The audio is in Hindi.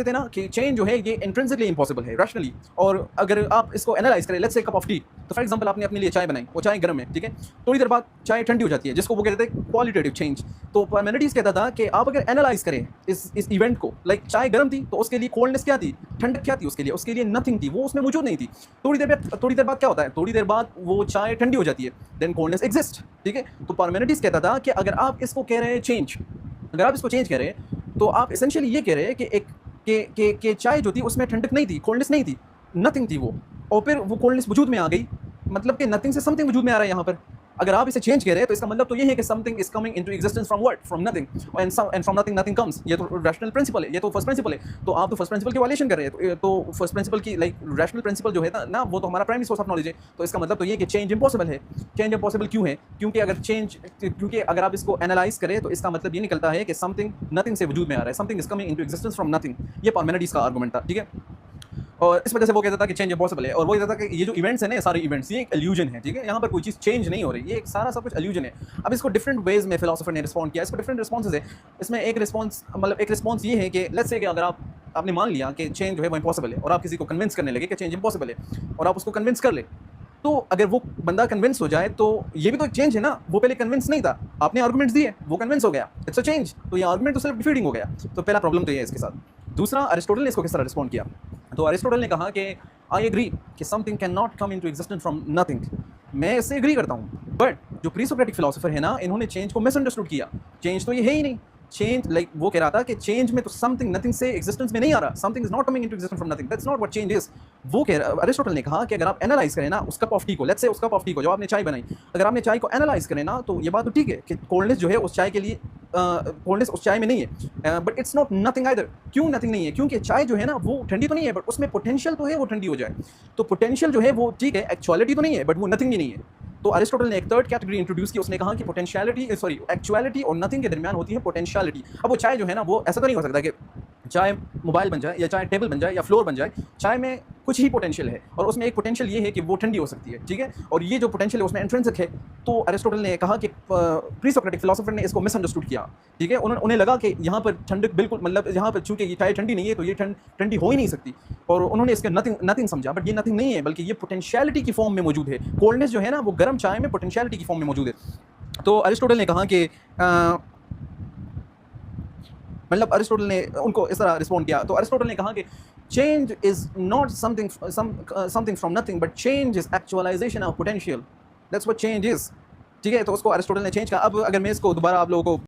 कहते थे ना कि चेंज जो है ये इंट्रिंसिकली इम्पॉसिबल है रैशनली, और अगर आप इसको एनालाइज करें, let's say cup of T, तो फॉर एग्जांपल आपने अपने लिए चाय बनाई, वो चाय गर्म है, ठीक है, थोड़ी देर बाद चाय ठंडी हो जाती है, जिसको वो कहते थे क्वालिटेटिव चेंज। तो पार्मेनिडीज कहता था कि आप अगर एनालाइज करें इस इवेंट को, लाइक चाय गर्म थी तो उसके लिए कोल्डनेस क्या थी, ठंडक क्या थी, उसके लिए नथिंग थी, वो उसमें मौजूद नहीं थी। थोड़ी देर बाद क्या होता है, थोड़ी देर बाद वो चाय ठंडी हो जाती है, देन कोल्डनेस एग्जिस्ट, ठीक है। तो पार्मेनिडीज कहता था कि अगर आप इसको कह रहे हैं चेंज, अगर आप इसको चेंज कह रहे हैं तो आप एसेंशियली ये कह रहे हैं कि एक के चाय जो थी उसमें ठंडक नहीं थी, कोल्डनेस नहीं थी, नथिंग थी वो, और फिर वो कोल्डनेस वजूद में आ गई, मतलब कि नथिंग से समथिंग वजूद में आ रहा है यहाँ पर। अगर आप इसे चेंज कह रहे हैं तो इसका मतलब तो ये है कि something is coming into existence from what, from nothing, and from nothing nothing comes. ये तो रैशनल प्रिंसिपल है, ये तो फर्स्ट प्रिंसिपल है। तो आप तो फर्स्ट प्रिंसिपल की वायलेशन कर रहे हैं, तो फर्स्ट प्रिंसिपल की लाइक रैशनल प्रिंसिपल जो है ना, वो तो हमारा प्राइमरी सोर्स ऑफ नॉलेज है। तो इसका मतलब तो ये कि चेंज इंपॉसिबल है। चेंज इंपॉसिबल क्यों है? क्योंकि अगर आप इसको एनालाइज करें तो इसका मतलब ये निकलता है कि समथिंग नथिंग से वजूद में आ रहा है, something is coming into existence from nothing. ये पार्मेनिडीज का आर्गुमेंट था, ठीक है। और इस वजह से वो कहता था कि चेंज इंपॉसिबल है, और वो कहता था कि ये जो इवेंट्स है ना, सारे इवेंट्स, ये एक इल्यूजन है, ठीक है, यहाँ पर कोई चीज़ चेंज नहीं हो रही, ये एक सारा सब कुछ इल्यूजन है। अब इसको डिफरेंट वेज में फिलोसोफर ने रिस्पॉन्ड किया, इसको डिफरेंट रिस्पॉन्सेज है। इसमें एक रिस्पॉन्स ये है कि लेट्स से कि अगर आपने मान लिया कि चेंज जो है वो इंपॉसिबल है, और आप किसी को कन्विंस करने लगे कि चेंज इंपॉसिबल है, और आप उसको कन्विंस कर ले, तो अगर वो बंदा कन्विंस हो जाए तो ये भी तो एक चेंज है ना। वो पहले कन्विंस नहीं था, आपने आर्गुमेंट्स दिए, वो कन्विंस हो गया, इट्स अ चेंज। तो ये आर्गुमेंट तो सिर्फ डिफीटिंग हो गया। तो पहला प्रॉब्लम तो ये है इसके साथ। दूसरा, अरिस्टोटल ने इसको किस तरह रिस्पॉन्ड किया? तो अरिस्टोटल ने कहा कि आई एग्री कि something can not come into existence from nothing. मैं इससे एग्री करता हूँ, बट जो प्री-सोक्रेटिक फिलोसोफर है ना, इन्होंने चेंज को मिसअंडरस्टूड किया। चेंज तो ये है ही नहीं। चेंज लाइक वो कह रहा था कि चेंज में तो समथिंग नथिंग से एग्जिस्टेंस में नहीं आ रहा, something is not coming into existence from nothing, that's not what change is. वो कह रहा, अरिस्टोटल ने कहा कि अगर आप एनालाइज करें ना उस कप ऑफ टी को, लेट्स से उस कप ऑफ टी को जो आपने चाय बनाई, अगर आपने चाय को एनालाइज करें ना, तो ये बात तो ठीक है कि कोल्डनेस जो है उस चाय के लिए कोल्डनेस उस चाय में नहीं है, but it's not nothing either. क्यों नथिंग नहीं है? क्योंकि चाय जो है ना वो ठंडी तो नहीं है, बट उसमें पोटेंशियल तो है वो ठंडी हो जाए। तो पोटेंशियल जो है वो ठीक है, एक्चुअलिटी तो नहीं है, बट वो नथिंग भी नहीं है। तो अरिस्टोटल ने एक थर्ड कैटेगरी इंट्रोड्यूस की, उसने कहा कि एक्चुअलिटी और नथिंग के दरमियान होती है पोटेंशियलिटी। अब वो चाय जो है ना, वो ऐसा तो नहीं हो सकता कि चाहे मोबाइल बन जाए या चाहे टेबल बन जाए या फ्लोर बन जाए, चाय में कुछ ही पोटेंशियल है, और उसमें एक पोटेंशियल ये है कि वो ठंडी हो सकती है, ठीक है, और ये जो पोटेंशियल है उसमें इंट्रिंसिक है। तो अरिस्टोटल ने कहा कि प्री-सोक्रेटिक फिलोसोफर ने इसको मिसअंडरस्टूड किया, ठीक है। उन्हें लगा कि यहाँ पर ठंडक बिल्कुल, मतलब यहाँ पर चूंकि ये चाय ठंडी नहीं है तो ये ठंडी हो ही नहीं सकती, और उन्होंने इसके नथिंग समझा, बट ये नथिंग नहीं है, बल्कि ये पोटेंशियलिटी की फॉर्म में मौजूद है। कोल्डनेस जो है ना वो गर्म चाय में पोटेंशियलिटी की फॉर्म में मौजूद है। तो अरिस्टोटल ने कहा कि मतलब अरिस्टोटल ने उनको इस तरह रिस्पॉन्ड किया। तो अरिस्टोटल ने कहा कि change is not something from nothing, but change is actualisation of potential, that's what change is, ठीक है। तो उसको अरिस्टोटल ने चेंज कहा। अब अगर मैं इसको दोबारा आप लोगों को